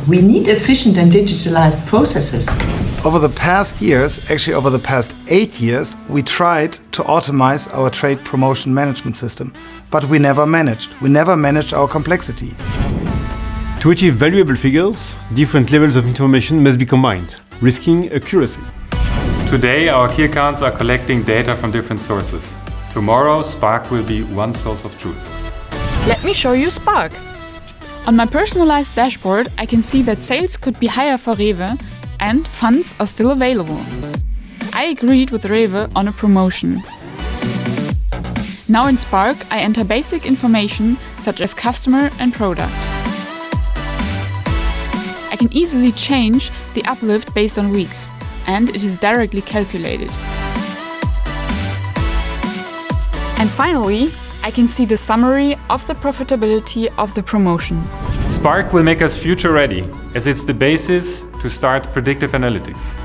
We need efficient and digitalized processes. Over the past years, actually over the past 8 years, we tried to automate our trade promotion management system, but we never managed. We never managed our complexity. To achieve valuable figures, different levels of information must be combined, risking accuracy. Today, our key accounts are collecting data from different sources. Tomorrow, SPARC will be one source of truth. Let me show you SPARC. On my personalized dashboard, I can see that sales could be higher for Rewe and funds are still available. I agreed with Rewe on a promotion. Now in SPARC, I enter basic information such as customer and product. I can easily change the uplift based on weeks, and it is directly calculated. And finally, I can see the summary of the profitability of the promotion. SPARC will make us future ready, as it's the basis to start predictive analytics.